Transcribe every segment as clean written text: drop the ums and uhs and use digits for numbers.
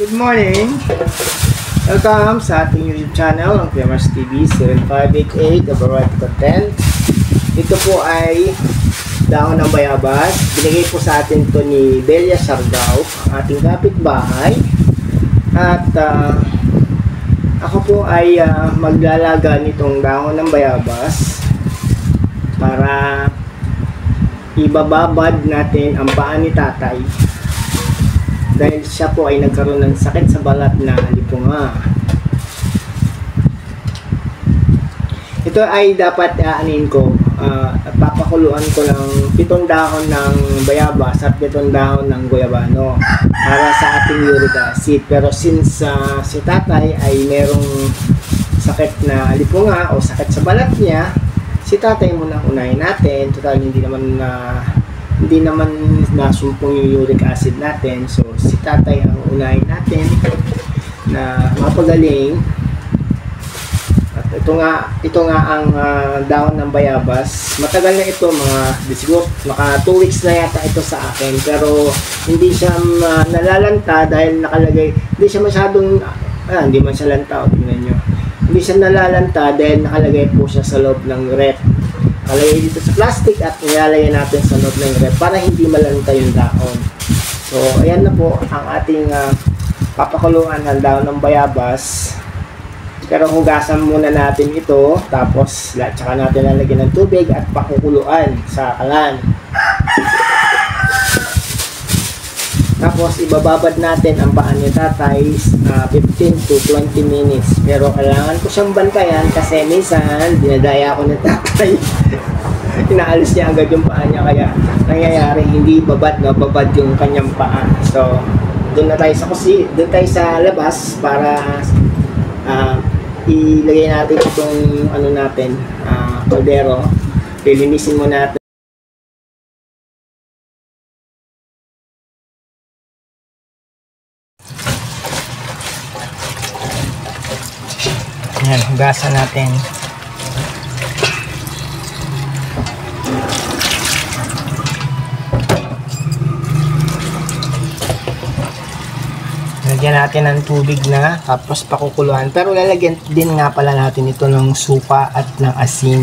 Good morning! Welcome sa ating YouTube channel, ang Kuya TV 7588, the variety content. Ito po ay dahon ng bayabas. Binigay po sa atin ito ni Belia Sargao, ang ating kapitbahay. At ako po ay maglalaga nitong dahon ng bayabas para ibababad natin ang paa ni tatay dahil siya po ay nagkaroon ng sakit sa balat na lipunga. Ito ay dapat aanin ko at papakuluan ko ng 7 dahon ng bayabas at 7 dahon ng guyabano para sa ating uric acid. Pero since si tatay ay merong sakit na lipunga o sakit sa balat niya, si tatay muna unahin natin. Total hindi naman nasumpong yung uric acid natin. So si tatay ang unahin natin na mapagaling. At ito nga ang dahon ng bayabas. Matagal na ito, siguro maka 2 weeks na yata ito sa akin, pero hindi siya nalalanta dahil nakalagay, hindi siya masyadong hindi man siya lanta, tingnan nyo. Hindi siya nalalanta dahil nakalagay po siya sa loob ng ref. Nakalagay dito sa plastic at nilalagay natin sa loob ng ref para hindi malanta yung dahon. So ayan na po ang ating papakulungan ng dahon ng bayabas. Pero hugasan muna natin ito, tapos tsaka natin lalagyan ng tubig at pakukuluan sa kalan. Tapos ibababad natin ang paa ni tatay 15 to 20 minutes. Pero kailangan ko siyang bantayan kasi minsan dinadaya ako ni tatay. Inaalis niya agad yung paa niya, kaya nangyayari hindi babad yung kanyang paa. So doon tayo sa labas para ilagay natin itong kaldero. Lilinisin mo natin. Yan, hugasan natin. Lagyan natin ng tubig na, tapos pakukuluan. Pero lalagyan din nga pala natin ito ng suka at ng asin.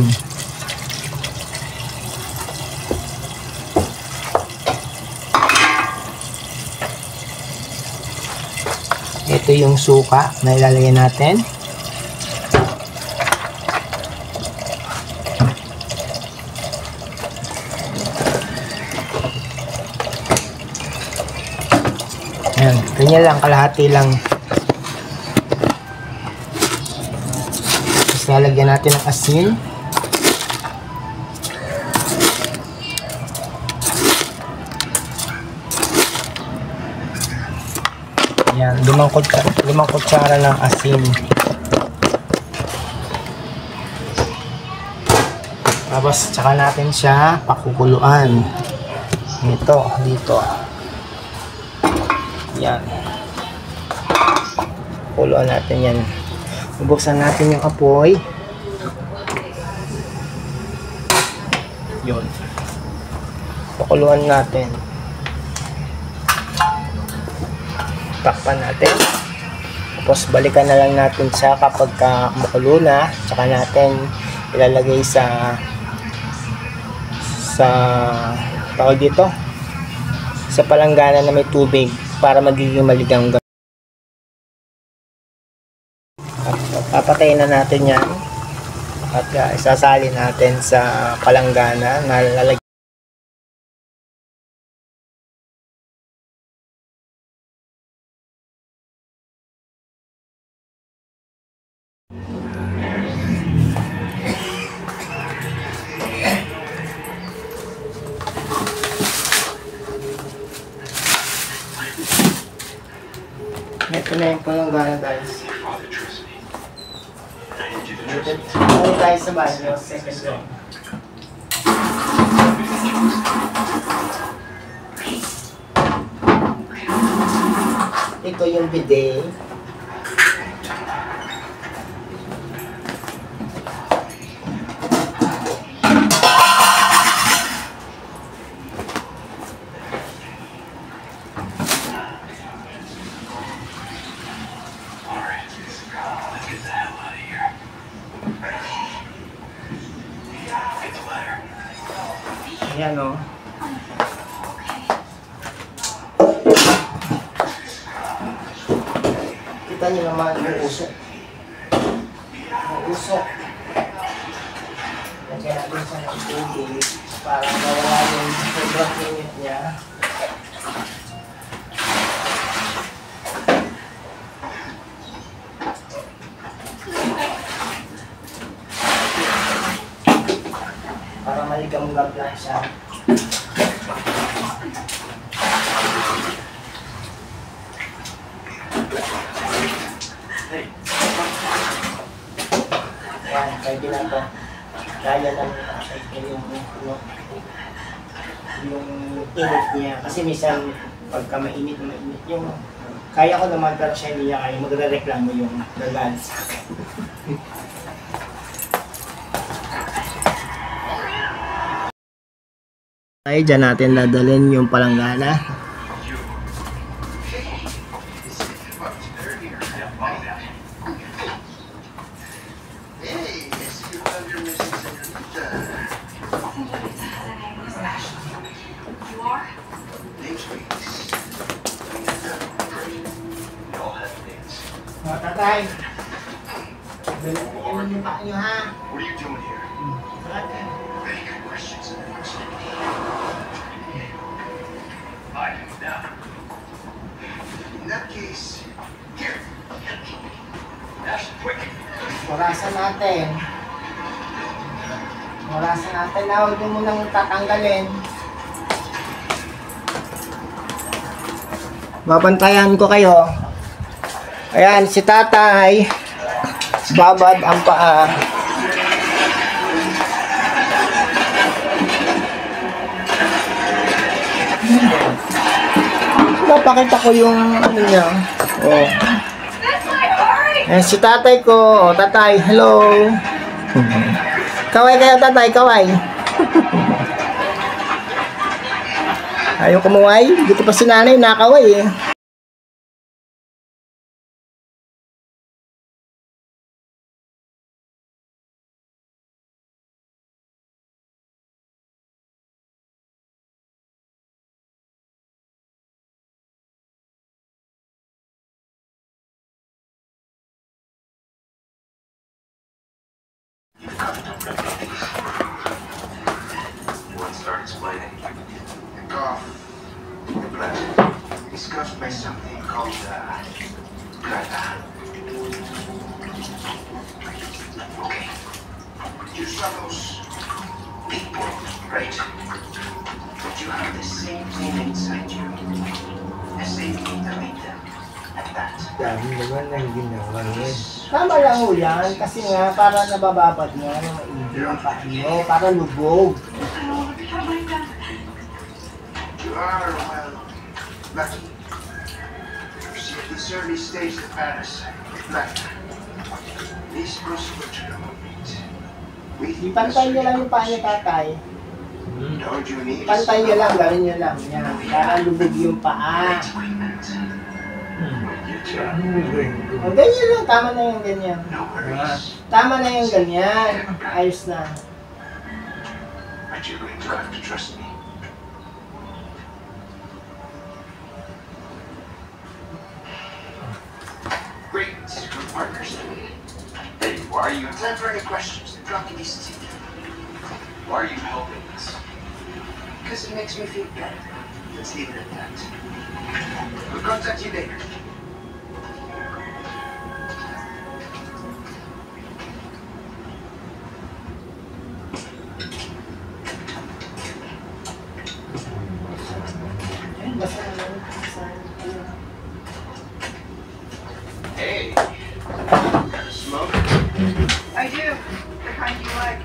Ito yung suka na ilalagay natin. Ayan, ganyan lang, kalahati lang. Tapos lalagyan natin ng asin. Ayan, 5 kutsara ng asin. Tapos tsaka natin siya pakukuluan. Dito. Yan. Kuluan natin yan. Bubuksan natin yung apoy. Yun. Pakuluan natin. Takpan natin. Tapos balikan na lang natin siya kapag makulo na. Tsaka natin ilalagay sa tawag dito, sa palanggana na may tubig para magiging maligang. Papatayin na natin yan at isasalin natin sa palanggana na lalagyan. Ito na yung palanggana, guys. Ito tayo sa banyo, second row. Ito yung bidet. Ayan o. Kita nyo naman yung usok. Yung usok. Lagyan natin siya ng tubig para mawala yung sobrang init niya. Para maligam-gam lang siya. Ayan, pwede na to. Kaya lang yung init niya. Kasi minsan, pagka mainit yung kaya ko naman pero siya hindi niya kaya. Magre-reklamo yung nagalit sa akin. Ay, dyan natin dadalhin yung palanggana. O, tatay. Dalhin yung paa nyo, ha? What are you doing here? Very good questions. I do now. In that case, here. Ash, quick. Orasan natin. Orasan natin na huwag mo munang tatanggalin. Babantayan ko kayo. Ayan, si tatay. Babad ang paa. Napakita ko yung ano niya. Oh. Ayan, si tatay ko. Oh, tatay, hello. Kaway kayo, tatay, kaway. Ayaw kumuway. Dito pa si nanay, nakaway eh. Let's start explaining. The cough, the blood, is caused by something called prana. Okay. You saw those people, right? But you have the same thing inside you. The same thing that made them like that. Dami naman ang ginawa niya. Tama lang ho yan, kasi nga para nabababad niya na maigi ang paa niyo, para lubog. You are, well, lucky. You see, at this early stage, the parasite, like, this goes to the moment. Ipantay niyo lang yung paa niya, tatay. Don't you need Pantay niyo lang, gawin niyo lang. Yan, para lubog yung paa. equipment? O, ganyan lang, tama na yung ganyan. No worries. Tama na yung ganyan. Ayos na. But you're going to have to trust me. Great, we're partners. Hey, why are you? Time for any questions? Drop me these teeth. Why are you helping us? Because it makes me feel better. Let's leave it at that. We'll contact you later. Basta naman sa Hey, got a smoke? I do. The kind you like.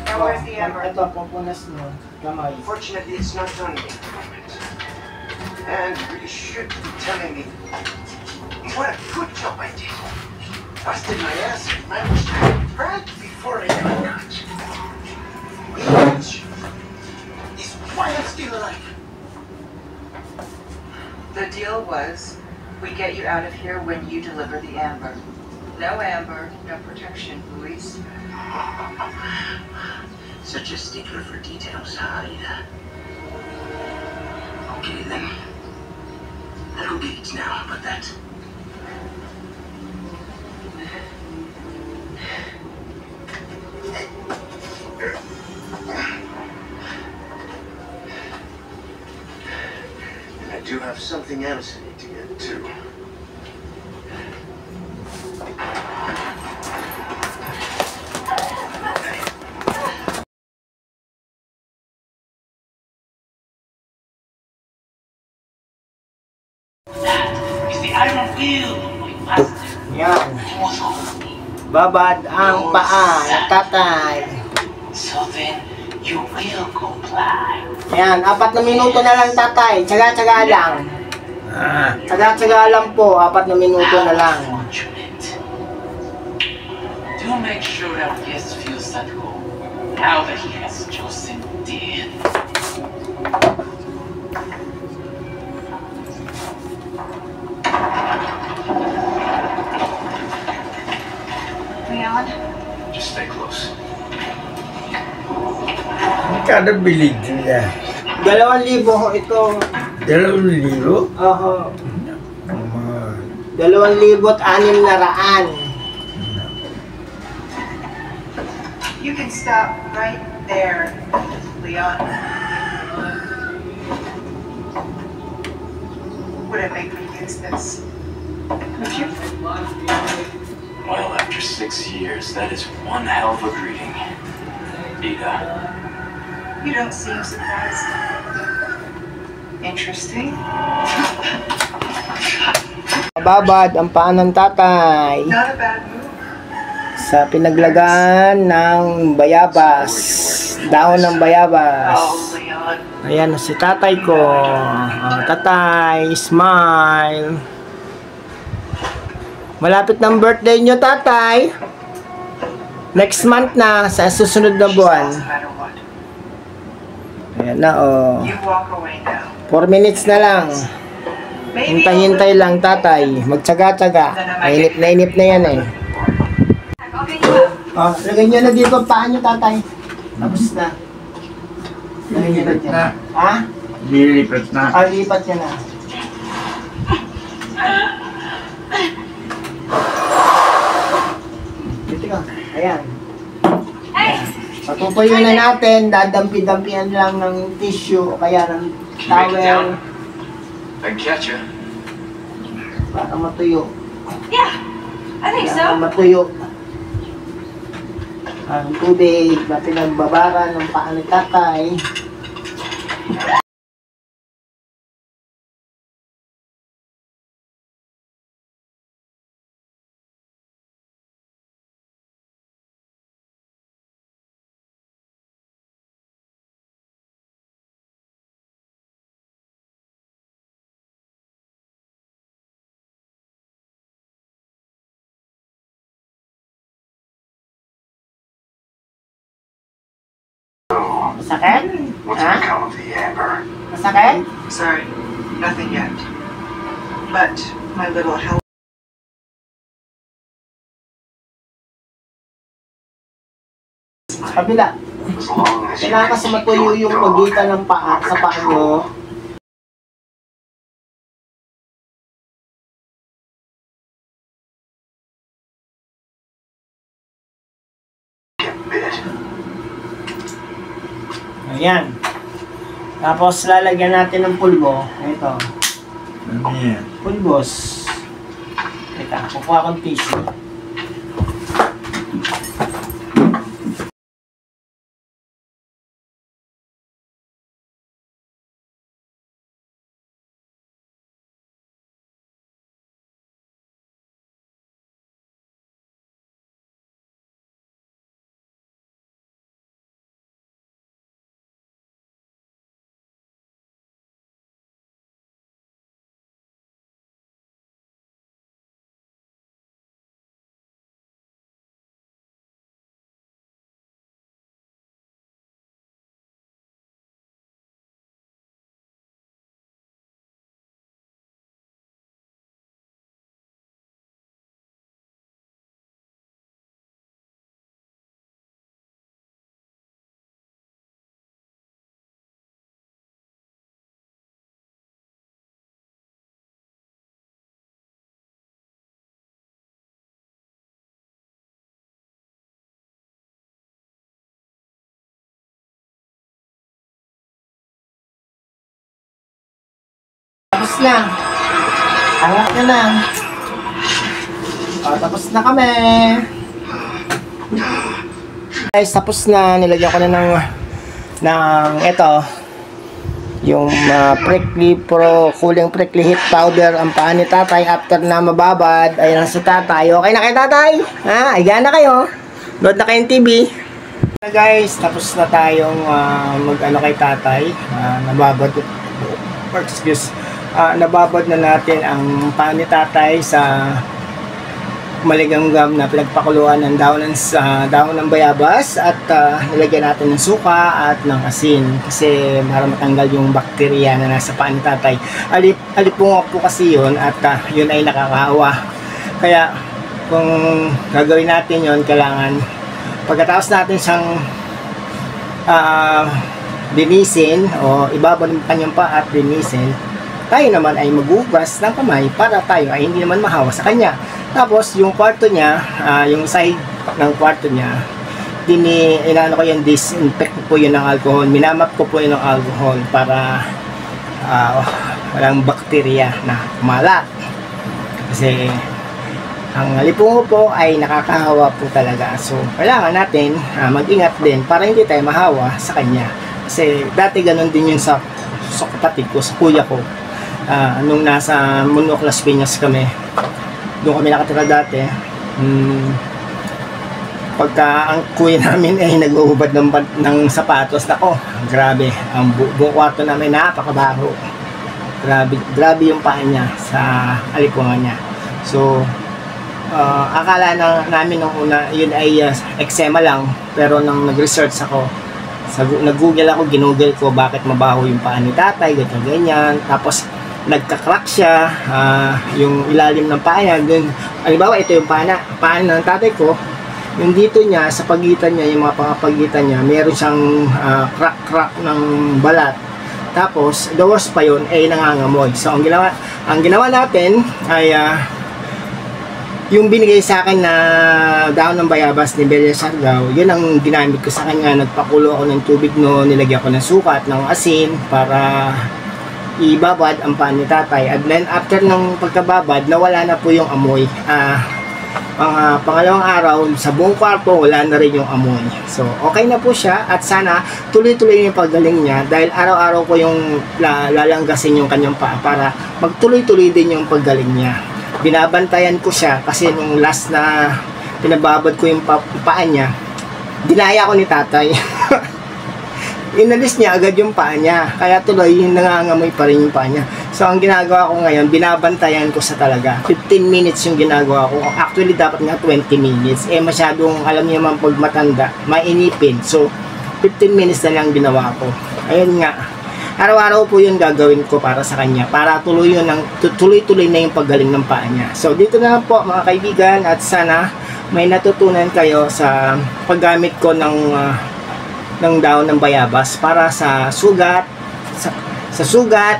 Now where's the amber? Ito, pampunas mo. Kamay. Fortunately, it's not done yet. And you should be telling me what a good job I did. Busted my ass and managed to right before I ever got. Which is why I'm still alive. The deal was, we get you out of here when you deliver the amber. No amber, no protection, Luis. Such a stickler for details, huh, Ida? Okay, then. I'll go get it now, but that. And I do have something else I need to get to. Is the iron wheel my master? Yan. He was holding me. Babad ang paa ng tatay. So then, you will comply. Ayan, 4 na minuto na lang tatay. Tsaga-tsaga lang. Tsaga-tsaga lang po, 4 na minuto na lang. Fortunate. Do make sure our guest feels at home now that he has chosen death. Leon, Just stay close. Kada bilid niya. 2,000 ho ito. 2,000? Oho. Mahal. 2,600. you can stop right there, Leon. Would it make me use this? Would you? Well, after 6 years, that is one hell of a greeting. Ida. You don't seem surprised. Interesting. Babad ang paa ng tatay Not a bad move. sa pinaglagaan ng bayabas. Dahon ng bayabas. Oh, Leon. Ayan si tatay ko. Tatay, smile. Malapit ng birthday nyo, tatay. Next month na, sa susunod na buwan. No matter what. Ayan na, oh. You walk away now. 4 minutes na lang. Maybe Hintay-hintay lang, tatay. Magtsaga-tsaga. Nainip na yan eh. I'll pick you up. Oh, lagay nyo na dito ang paa nyo, tatay. Tapos na. Lagay nyo na dyan. Ha? Lilipat na. Lipat nyo na. Dito ka. Ayan. Patutuyo na natin. Dadampi-dampian lang ng tissue o kaya ng Can you make it down? towel I can catch you. para matuyo. Yeah, I think Para matuyo. Ang tubig na pinagbabara ng paa ni tatay. Masakit? What's Ha? become of the amber? Masakit? Sorry, nothing yet. But my little help. Kabila. As long as you Kailangan kasi keep matuyo your yung dog pagitan ng paa sa paa nyo. get bit. Ayan. Tapos lalagyan natin ng pulbo. Ito. Ano yan? Pulbos. Teka, kukuha akong tissue. na. Angat ka na. Tapos na kami. Guys, tapos na. Nilagyan ko na ng ito. Yung prickly pro cooling prickly heat powder ang paa ni tatay after na mababad. Ayan na si tatay. Okay na kayo tatay? Ha? Ayan na kayo. Load na kayong TV. Guys, tapos na tayong mag-ano kay tatay. Nababad. Nababad na natin ang paa ni tatay sa maligamgam na pinagpakuluan ng dahon ng bayabas at nilagyan natin ng suka at ng asin kasi para matanggal yung bakterya na nasa paa ni tatay. Alipungo po kasi yun at yun ay nakakahawa. Kaya kung gagawin natin yun, kailangan pagkatapos natin siyang linisin o ibabad ng kanyang paa at linisin, tayo naman ay maghugas ng kamay para tayo ay hindi naman mahawa sa kanya. Tapos yung kwarto niya, yung side ng kwarto niya, inano ko yan, disinfect ko po yun ng alcohol, minamap ko po yun ng alcohol para walang bakterya na kumalat. Kasi ang lipungo po ay nakakahawa po talaga. So kailangan natin mag-ingat din para hindi tayo mahawa sa kanya. Kasi dati ganun din yun sa kapatid ko, sa kuya ko. Nung nasa Munok, Las Piñas kami, doon kami nakatira dati. Pagka ang kuya namin ay nag-uubad ng sapatos, nako, grabe, ang buong kwarto namin napakabaho. Grabe yung paa niya sa alipungan niya. So akala namin nung una yun ay eczema lang, pero nang nag-research ako, nag-google ako, ginugel ko bakit mabaho yung paa ni tatay, ganyan. Tapos nagka-crack siya, yung ilalim ng paa niya. Halimbawa, ito yung paa ng tatay ko, yung dito niya, sa pagitan niya, yung mga pangapagitan niya, meron siyang crack ng balat. Tapos, the worst pa yun, ay nangangamoy. So, ang ginawa natin ay yung binigay sa akin na dahon ng bayabas ni Bella Sargao, yun ang ginamit ko sa kanya. Nagpakulo ako ng tubig no, nilagyan ko ng suka at ng asin para ibabad ang paa ni tatay. At then after ng pagkababad, nawala na po yung amoy. Pangalawang araw, sa buong kwarto, wala na rin yung amoy. So, okay na po siya at sana tuloy-tuloy yung paggaling niya dahil araw-araw ko yung lalanggasin yung kanyang paa para magtuloy-tuloy din yung paggaling niya. Binabantayan ko siya kasi nung last na pinababad ko yung paa niya, dinaya ko ni tatay. Inalis niya agad yung paa niya, kaya tuloy nangangamoy pa rin yung paa niya. So ang ginagawa ko ngayon, binabantayan ko sa talaga. 15 minutes yung ginagawa ko. Actually dapat nga 20 minutes. Masyadong, alam niyo naman pag matanda, mainipin. So 15 minutes na lang ginawa ko. Ayun nga, araw-araw po yung gagawin ko para sa kanya, para tuloy-tuloy na yung paggaling ng paa niya. So dito na lang po mga kaibigan, at sana may natutunan kayo sa paggamit ko ng dahon ng bayabas para sa sugat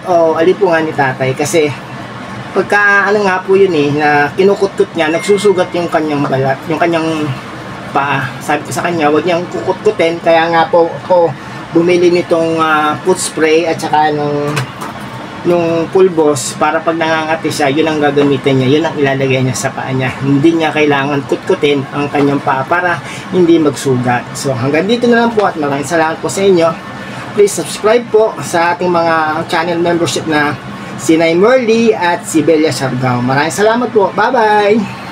o alipungan ni tatay. Kasi pagka ano nga po yun na kinukutkot niya, nagsusugat yung kanyang balat, yung kanyang paa. Sabi ko sa kanya, huwag niyang kukutkutin, kaya nga po bumili nitong foot spray at saka nung pulbos para pag nangangati siya, yun ang gagamitin niya, yun ang ilalagay niya sa paa niya. Hindi niya kailangan kutkutin ang kanyang paa para hindi magsugat. So hanggang dito na lang po at maraming salamat po sa inyo. Please subscribe po sa ating mga channel membership na si Nay Merly at si Bella Sargao. Maraming salamat po. Bye bye!